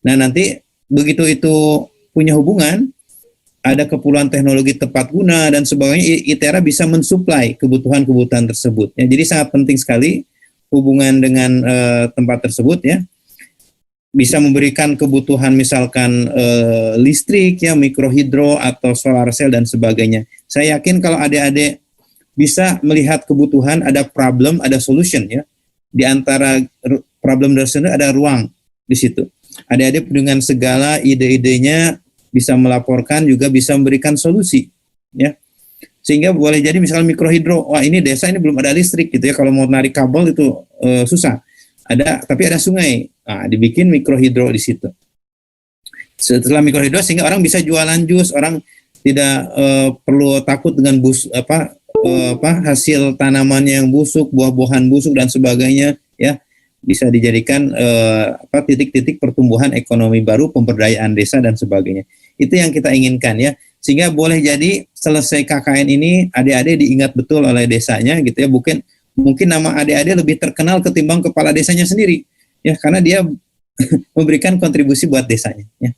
Nah, nanti begitu itu punya hubungan, ada keperluan teknologi tepat guna dan sebagainya, ITERA bisa mensuplai kebutuhan-kebutuhan tersebut. Ya, jadi sangat penting sekali hubungan dengan tempat tersebut ya. Bisa memberikan kebutuhan misalkan listrik ya, mikrohidro atau solar cell dan sebagainya. Saya yakin kalau adik-adik bisa melihat kebutuhan, ada problem, ada solution ya. Di antara problem dan solution ada ruang di situ. Adik-adik dengan segala ide-idenya bisa melaporkan, juga bisa memberikan solusi ya. Sehingga boleh jadi misalnya mikrohidro, wah ini desa ini belum ada listrik gitu ya, kalau mau narik kabel itu susah. Tapi ada sungai. Nah, dibikin mikrohidro di situ. Setelah mikrohidro sehingga orang bisa jualan jus, orang tidak perlu takut dengan hasil tanamannya yang busuk, buah-buahan busuk dan sebagainya ya. Bisa dijadikan titik-titik pertumbuhan ekonomi baru, pemberdayaan desa dan sebagainya. Itu yang kita inginkan ya. Sehingga boleh jadi selesai KKN ini adik-adik diingat betul oleh desanya gitu ya. Mungkin nama adik-adik lebih terkenal ketimbang kepala desanya sendiri ya, karena dia memberikan kontribusi buat desanya ya.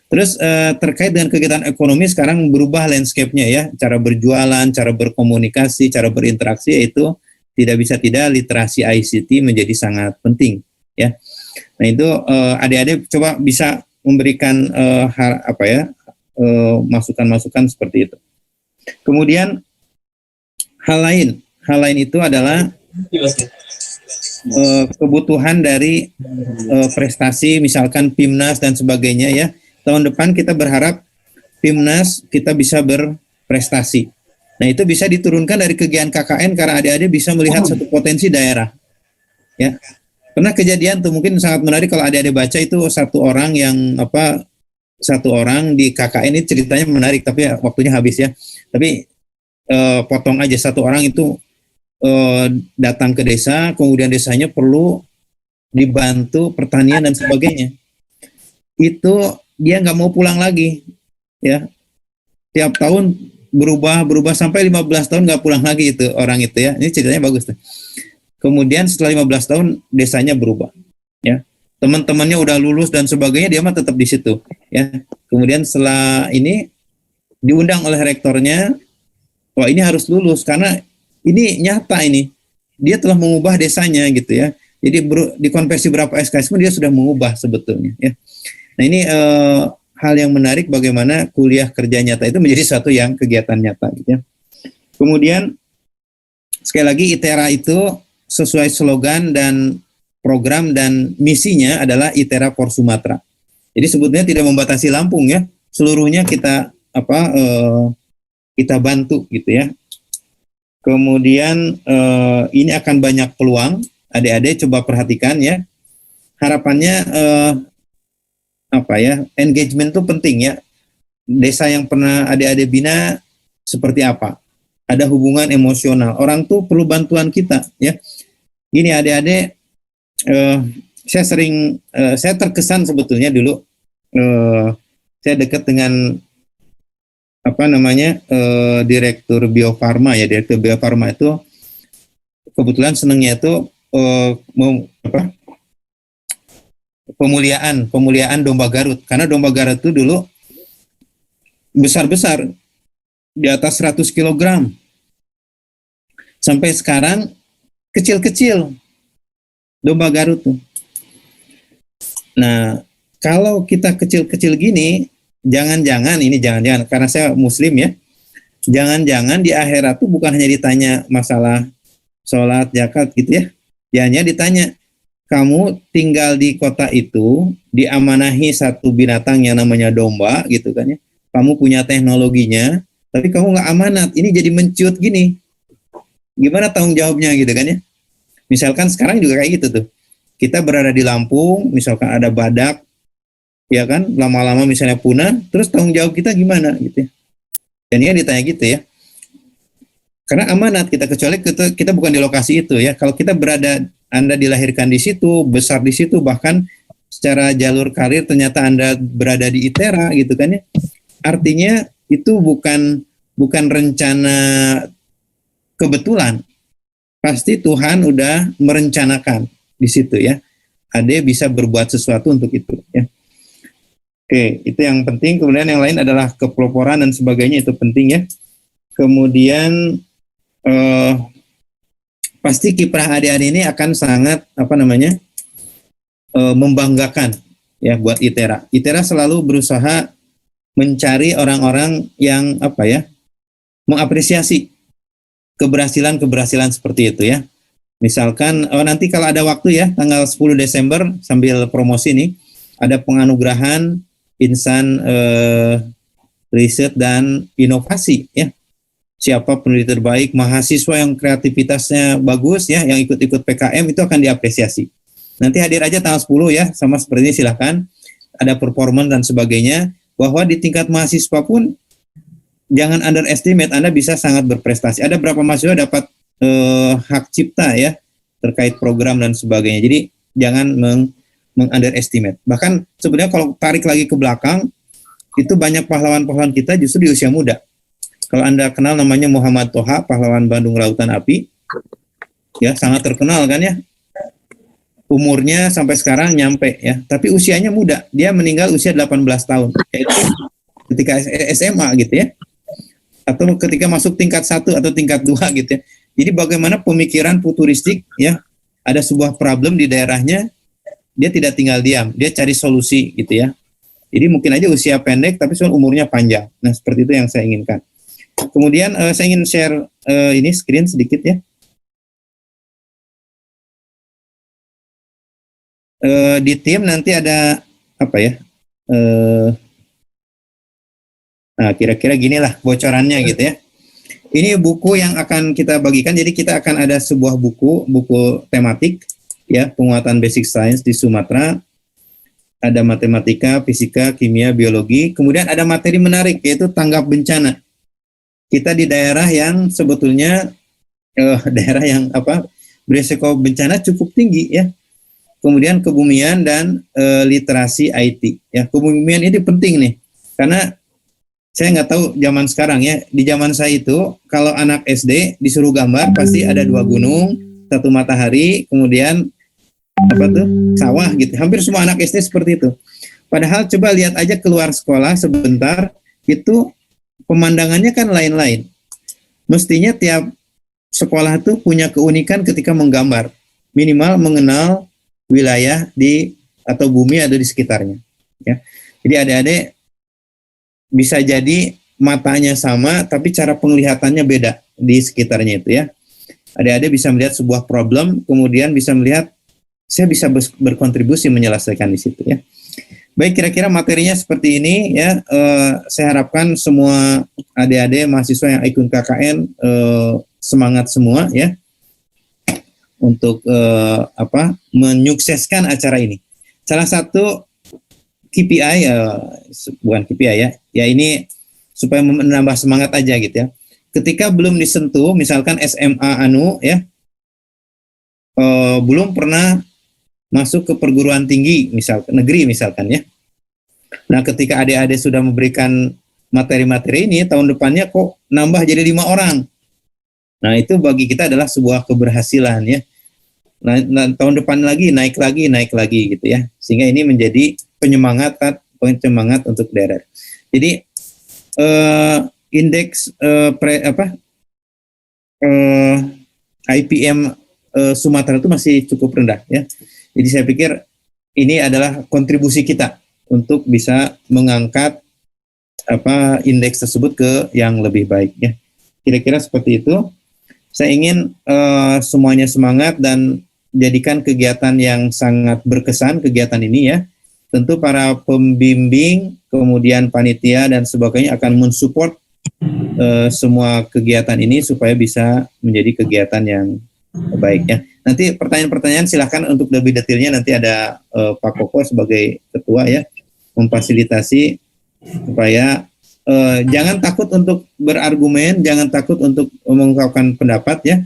Terus terkait dengan kegiatan ekonomi sekarang berubah landscape-nya ya, cara berjualan, cara berkomunikasi, cara berinteraksi, yaitu tidak bisa tidak literasi ICT menjadi sangat penting ya. Nah itu adik-adik coba bisa memberikan masukan-masukan seperti itu. Kemudian hal lain itu adalah kebutuhan dari prestasi, misalkan PIMNAS dan sebagainya ya. Tahun depan kita berharap PIMNAS kita bisa berprestasi. Nah itu bisa diturunkan dari kegiatan KKN karena adik-adik bisa melihat satu potensi daerah. Ya, pernah kejadian tuh mungkin sangat menarik kalau adik-adik baca itu satu orang di KKN ini ceritanya menarik, tapi ya, waktunya habis ya. Tapi potong aja, satu orang itu datang ke desa, kemudian desanya perlu dibantu pertanian dan sebagainya. Itu dia nggak mau pulang lagi, ya. Tiap tahun berubah sampai 15 tahun nggak pulang lagi itu orang itu ya. Ini ceritanya bagus tuh. Kemudian setelah 15 tahun desanya berubah, ya. Teman-temannya udah lulus dan sebagainya, dia mah tetap di situ, ya. Kemudian setelah ini diundang oleh rektornya, wah ini harus lulus karena ini nyata ini. Dia telah mengubah desanya gitu ya. Jadi dikonversi berapa SKS pun dia sudah mengubah sebetulnya ya. Nah ini hal yang menarik bagaimana kuliah kerja nyata itu menjadi suatu yang kegiatan nyata gitu ya. Kemudian sekali lagi ITERA itu sesuai slogan dan program dan misinya adalah ITERA for Sumatera. Jadi sebetulnya tidak membatasi Lampung ya, seluruhnya kita bantu gitu ya. Kemudian ini akan banyak peluang, adik-adik coba perhatikan ya. Harapannya engagement itu penting ya. Desa yang pernah adik-adik bina seperti apa? Ada hubungan emosional. Orang tuh perlu bantuan kita ya. Gini adik-adik, saya terkesan sebetulnya dulu saya dekat dengan Direktur Bio Farma ya. Direktur Bio Farma itu kebetulan senangnya itu pemuliaan domba Garut, karena domba Garut itu dulu besar-besar di atas 100 kg sampai sekarang kecil-kecil domba Garut tuh. Nah kalau kita kecil-kecil gini, jangan-jangan karena saya muslim ya, jangan-jangan di akhirat tuh bukan hanya ditanya masalah sholat, zakat gitu ya, hanya ditanya, kamu tinggal di kota itu, diamanahi satu binatang yang namanya domba gitu kan ya. Kamu punya teknologinya, tapi kamu nggak amanat. Ini jadi mencut gini. Gimana tanggung jawabnya gitu kan ya. Misalkan sekarang juga kayak gitu tuh. Kita berada di Lampung, misalkan ada badak, ya kan, lama-lama misalnya punah, terus tanggung jawab kita gimana gitu ya. Dan ini ditanya gitu ya. Karena amanat kita, kecuali kita bukan di lokasi itu ya. Kalau kita Anda dilahirkan di situ, besar di situ, bahkan secara jalur karir ternyata Anda berada di ITERA gitu kan ya. Artinya itu bukan rencana kebetulan. Pasti Tuhan udah merencanakan di situ ya. Ade bisa berbuat sesuatu untuk itu ya. Oke, itu yang penting. Kemudian yang lain adalah kepeloporan dan sebagainya, itu penting ya. Kemudian pasti kiprah adik-adik ini akan sangat membanggakan ya buat ITERA. ITERA selalu berusaha mencari orang-orang yang mengapresiasi keberhasilan seperti itu ya. Misalkan nanti kalau ada waktu ya, tanggal 10 Desember sambil promosi nih, ada penganugerahan insan riset dan inovasi ya. Siapa peneliti terbaik, mahasiswa yang kreativitasnya bagus ya, yang ikut-ikut PKM itu akan diapresiasi. Nanti hadir aja tanggal 10 ya, sama seperti ini silahkan. Ada performance dan sebagainya, bahwa di tingkat mahasiswa pun jangan underestimate, Anda bisa sangat berprestasi. Ada berapa mahasiswa dapat hak cipta ya, terkait program dan sebagainya. Jadi jangan underestimate. Bahkan sebenarnya kalau tarik lagi ke belakang, itu banyak pahlawan-pahlawan kita justru di usia muda. Kalau Anda kenal namanya Muhammad Toha, pahlawan Bandung Lautan Api, ya sangat terkenal kan ya. Umurnya sampai sekarang nyampe ya, tapi usianya muda. Dia meninggal usia 18 tahun, yaitu ketika SMA gitu ya. Atau ketika masuk tingkat 1 atau tingkat 2 gitu ya. Jadi bagaimana pemikiran futuristik ya, ada sebuah problem di daerahnya, dia tidak tinggal diam, dia cari solusi gitu ya. Jadi mungkin aja usia pendek tapi soal umurnya panjang. Nah, seperti itu yang saya inginkan. Kemudian saya ingin share ini screen sedikit ya. Di tim nanti ada apa ya? Nah, kira-kira ginilah bocorannya gitu ya. Ini buku yang akan kita bagikan. Jadi kita akan ada sebuah buku tematik ya, penguatan basic science di Sumatera. Ada matematika, fisika, kimia, biologi. Kemudian ada materi menarik yaitu tanggap bencana. Kita di daerah yang sebetulnya daerah yang beresiko bencana cukup tinggi ya. Kemudian kebumian dan literasi IT ya. Kebumian ini penting nih karena saya nggak tahu zaman sekarang ya. Di zaman saya itu kalau anak SD disuruh gambar pasti ada 2 gunung, 1 matahari, kemudian sawah gitu. Hampir semua anak SD seperti itu. Padahal coba lihat aja keluar sekolah sebentar, itu pemandangannya kan lain-lain. Mestinya tiap sekolah itu punya keunikan ketika menggambar. Minimal mengenal wilayah atau bumi ada di sekitarnya. Ya. Jadi adik-adik bisa jadi matanya sama, tapi cara penglihatannya beda di sekitarnya itu ya. Adik-adik bisa melihat sebuah problem, kemudian bisa melihat saya bisa berkontribusi menyelesaikan di situ ya. Baik, kira-kira materinya seperti ini ya. Saya harapkan semua adik-adik mahasiswa yang ikut KKN semangat semua ya untuk menyukseskan acara ini. Salah satu KPI bukan KPI ya ini supaya menambah semangat aja gitu ya. Ketika belum disentuh, misalkan SMA belum pernah masuk ke perguruan tinggi, negeri misalkan ya. Nah, ketika adik-adik sudah memberikan materi-materi ini, tahun depannya kok nambah jadi 5 orang. Nah, itu bagi kita adalah sebuah keberhasilan ya. Nah, tahun depan lagi naik lagi gitu ya. Sehingga ini menjadi penyemangat untuk daerah. Jadi indeks IPM Sumatera itu masih cukup rendah ya. Jadi saya pikir ini adalah kontribusi kita untuk bisa mengangkat indeks tersebut ke yang lebih baik ya. Kira-kira seperti itu. Saya ingin semuanya semangat dan jadikan kegiatan yang sangat berkesan kegiatan ini ya. Tentu para pembimbing, kemudian panitia dan sebagainya akan mensupport semua kegiatan ini supaya bisa menjadi kegiatan yang baik ya. Nanti pertanyaan-pertanyaan silahkan untuk lebih detailnya nanti ada Pak Koko sebagai ketua ya, memfasilitasi supaya jangan takut untuk berargumen, jangan takut untuk mengungkapkan pendapat ya.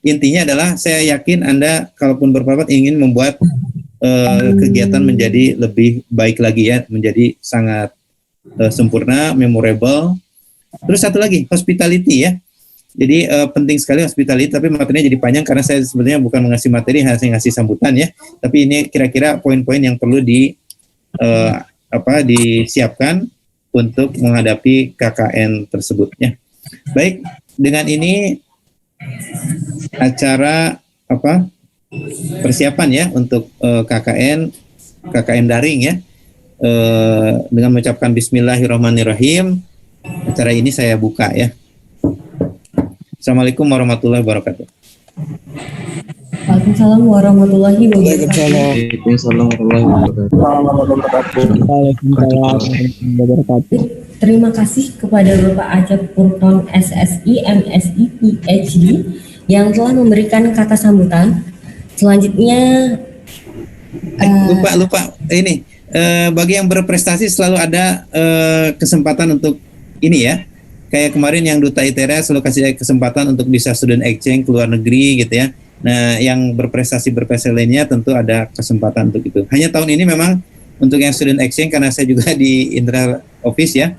Intinya adalah saya yakin Anda kalaupun berpendapat ingin membuat kegiatan menjadi lebih baik lagi ya, menjadi sangat sempurna, memorable. Terus satu lagi, hospitality ya. Jadi penting sekali hospitality, tapi materinya jadi panjang karena saya sebenarnya bukan mengasih materi, hanya ngasih sambutan ya. Tapi ini kira-kira poin-poin yang perlu disiapkan untuk menghadapi KKN tersebutnya. Baik, dengan ini acara persiapan ya untuk KKN daring ya. Dengan mengucapkan Bismillahirrahmanirrahim, acara ini saya buka ya. Assalamualaikum warahmatullahi wabarakatuh. Waalaikumsalam warahmatullahi wabarakatuh. Waalaikumsalam warahmatullahi wabarakatuh. Terima kasih kepada Bapak Acep Purton SSI, MSI, PhD yang telah memberikan kata sambutan. Selanjutnya lupa ini bagi yang berprestasi selalu ada kesempatan untuk ini ya. Kayak kemarin yang Duta ITERA selalu kasih kesempatan untuk bisa student exchange ke luar negeri gitu ya. Nah, yang berprestasi lainnya tentu ada kesempatan untuk itu. Hanya tahun ini memang untuk yang student exchange karena saya juga di Indra Office ya,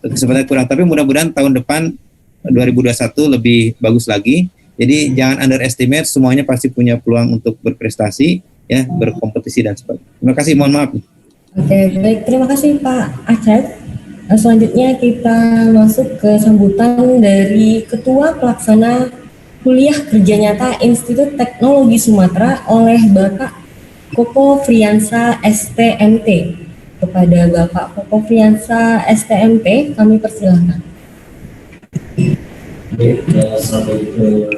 kesempatan kurang. Tapi mudah-mudahan tahun depan 2021 lebih bagus lagi. Jadi jangan underestimate, semuanya pasti punya peluang untuk berprestasi ya, berkompetisi dan sebagainya. Terima kasih, mohon maaf. Oke, baik, terima kasih Pak Acep. Selanjutnya kita masuk ke sambutan dari Ketua Pelaksana Kuliah Kerja Nyata Institut Teknologi Sumatera oleh Bapak Koko Friansa STMT. Kepada Bapak Koko Friansa STMT, kami persilahkan.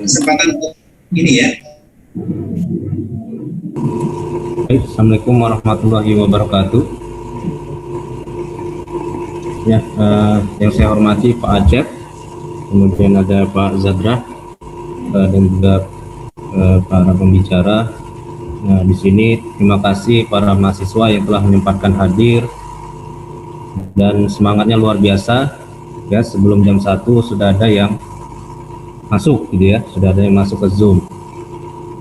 Kesempatan ini ya. Assalamualaikum warahmatullahi wabarakatuh. Ya, yang saya hormati Pak Acep, kemudian ada Pak Zadra, dan juga para pembicara. Nah, di sini terima kasih para mahasiswa yang telah menyempatkan hadir dan semangatnya luar biasa. Ya, sebelum jam 1 sudah ada yang masuk gitu ya, sudah ada yang masuk ke Zoom.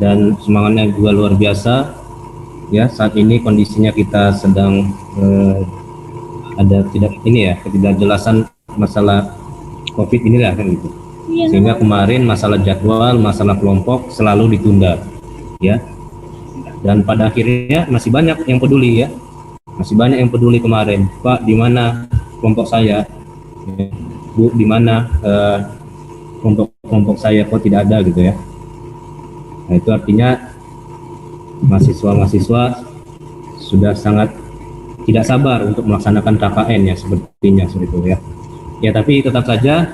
Dan semangatnya juga luar biasa. Ya, saat ini kondisinya kita sedang ada ketidakjelasan masalah COVID inilah kan gitu. Sehingga kemarin masalah jadwal, masalah kelompok selalu ditunda ya. Dan pada akhirnya masih banyak yang peduli ya. Masih banyak yang peduli kemarin. Pak, di mana kelompok saya? Bu, di mana kelompok saya kok tidak ada gitu ya. Nah, itu artinya mahasiswa sudah sangat tidak sabar untuk melaksanakan KKN ya, sepertinya seperti itu ya. Ya, tapi tetap saja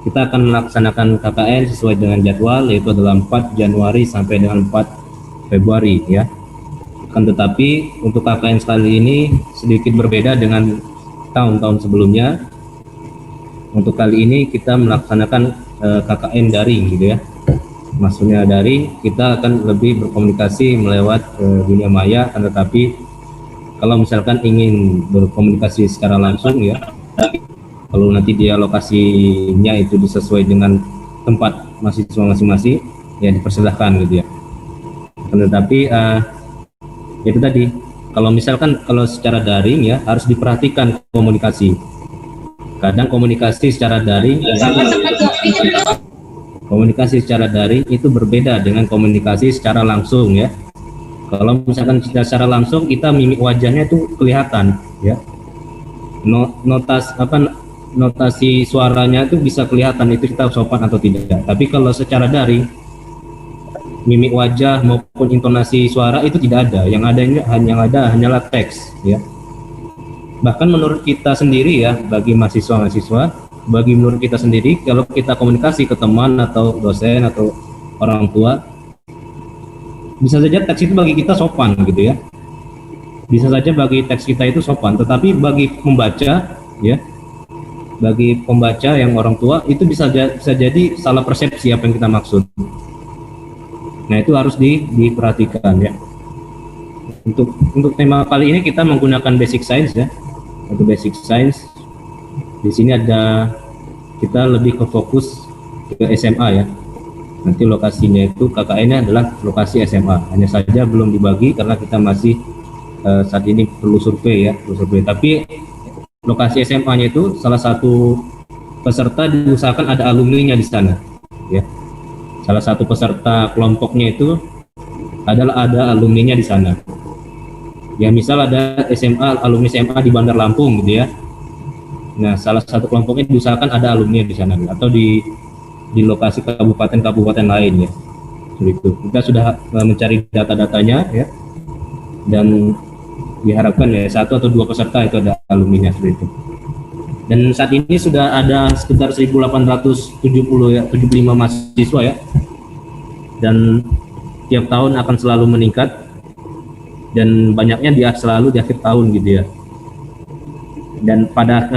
kita akan melaksanakan KKN sesuai dengan jadwal, yaitu adalah 4 Januari sampai dengan 4 Februari ya. Akan tetapi untuk KKN kali ini sedikit berbeda dengan tahun-tahun sebelumnya. Untuk kali ini kita melaksanakan KKN daring gitu ya. Maksudnya daring, kita akan lebih berkomunikasi melewat dunia maya, akan tetapi kalau misalkan ingin berkomunikasi secara langsung ya, kalau nanti dia lokasinya itu sesuai dengan tempat mahasiswa masing-masing, ya dipersilahkan gitu ya. Tetapi itu tadi, kalau misalkan secara daring ya harus diperhatikan komunikasi. Kadang komunikasi secara daring itu berbeda dengan komunikasi secara langsung ya. Kalau misalkan secara langsung kita mimik wajahnya itu kelihatan ya. Notasi suaranya itu bisa kelihatan itu kita sopan atau tidak. Tapi kalau secara daring mimik wajah maupun intonasi suara itu tidak ada. Yang ada hanyalah teks ya. Bahkan menurut kita sendiri ya, bagi menurut kita sendiri, kalau kita komunikasi ke teman atau dosen atau orang tua, bisa saja teks itu bagi kita sopan gitu ya. Bisa saja bagi teks kita itu sopan, tetapi bagi pembaca ya, bagi pembaca yang orang tua itu bisa jadi salah persepsi apa yang kita maksud. Nah, itu harus diperhatikan ya. Untuk tema kali ini kita menggunakan basic science ya. Atau basic science. Di sini kita lebih ke fokus ke SMA ya. Nanti lokasinya itu KKN-nya adalah lokasi SMA. Hanya saja belum dibagi karena kita masih saat ini perlu survei ya, Tapi lokasi SMA-nya itu salah satu peserta diusahakan ada alumni-nya di sana, ya. Salah satu peserta kelompoknya itu adalah ada alumni-nya di sana. Ya misal ada SMA, alumni SMA di Bandar Lampung gitu ya. Nah, salah satu kelompoknya diusahakan ada alumni di sana atau di lokasi kabupaten-kabupaten lain ya. Seperti itu. Kita sudah mencari data-datanya ya, dan diharapkan ya 1 atau 2 peserta itu ada alumninya seperti itu. Dan saat ini sudah ada sekitar 1.870 ya, 75 mahasiswa ya. Dan tiap tahun akan selalu meningkat dan banyaknya dia selalu di akhir tahun gitu ya. Dan pada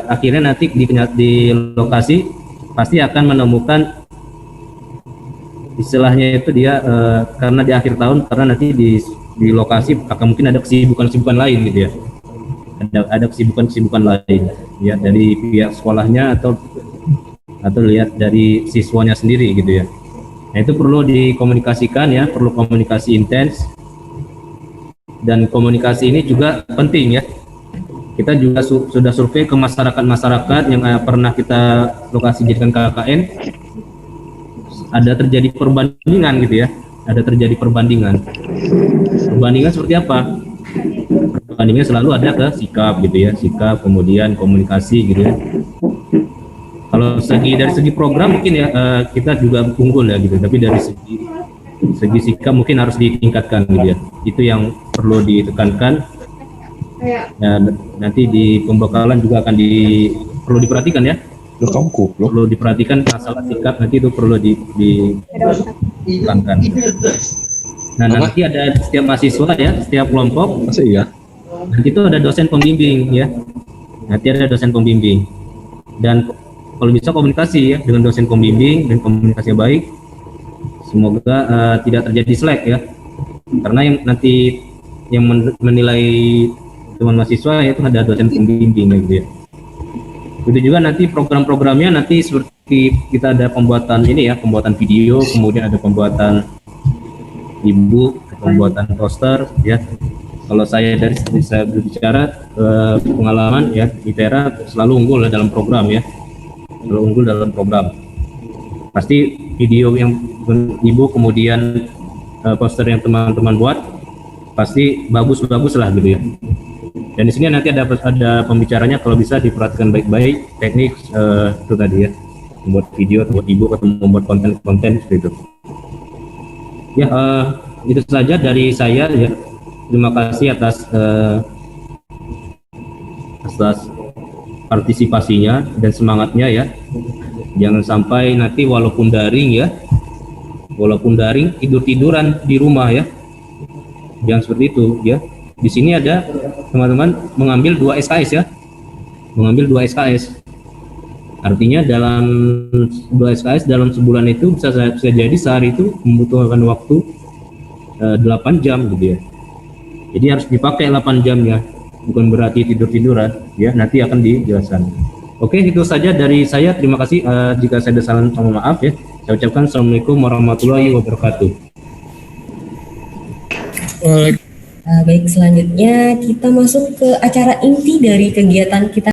akhirnya nanti di lokasi pasti akan menemukan istilahnya itu dia karena di akhir tahun, karena nanti di lokasi akan mungkin ada kesibukan lain gitu ya. Ada kesibukan lain ya dari pihak sekolahnya atau lihat dari siswanya sendiri gitu ya. Nah, itu perlu dikomunikasikan ya, perlu komunikasi intens, dan komunikasi ini juga penting ya. Kita juga sudah survei ke masyarakat yang pernah kita lokasi jadikan KKN, ada terjadi perbandingan gitu ya, perbandingan seperti apa? Perbandingan selalu ada ke sikap gitu ya, sikap kemudian komunikasi gitu ya. Kalau dari segi program mungkin ya kita juga unggul ya gitu, tapi dari segi sikap mungkin harus ditingkatkan gitu ya. Itu yang perlu ditekankan. Ya, nanti di pembekalan juga akan perlu diperhatikan ya. Perlu diperhatikan masalah sikap, nanti itu perlu ditekankan. Nah, nanti ada setiap mahasiswa ya, setiap kelompok. Nanti itu ada dosen pembimbing ya. Nanti ada dosen pembimbing. Dan kalau bisa komunikasi ya dengan dosen pembimbing dan komunikasi baik. Semoga tidak terjadi slack ya. Karena yang nanti yang menilai teman mahasiswa itu ada dosen pembimbing gitu ya. Itu juga nanti program-programnya nanti seperti kita ada pembuatan ini ya, pembuatan video, kemudian ada pembuatan e-book, pembuatan poster ya. Kalau saya berbicara pengalaman ya, ITERA selalu unggul dalam program ya. Selalu unggul dalam program. Pasti video yang e-book kemudian poster yang teman-teman buat pasti bagus lah gitu ya. Dan di sini nanti ada pembicaranya, kalau bisa diperhatikan baik-baik teknik itu tadi ya, membuat video, membuat e-book atau membuat konten seperti itu. Ya itu saja dari saya ya. Terima kasih atas partisipasinya dan semangatnya ya. Jangan sampai nanti walaupun daring tidur-tiduran di rumah ya. Jangan seperti itu ya. Di sini ada teman-teman mengambil 2 SKS ya. Mengambil 2 SKS. Artinya dalam 2 SKS dalam sebulan itu bisa jadi sehari itu membutuhkan waktu 8 jam gitu ya. Jadi harus dipakai 8 jamnya. Bukan berarti tidur-tiduran ya, nanti akan dijelaskan. Oke, itu saja dari saya. Terima kasih. Jika saya ada salah, mohon maaf ya. Saya ucapkan Assalamualaikum warahmatullahi wabarakatuh. Baik, selanjutnya kita masuk ke acara inti dari kegiatan kita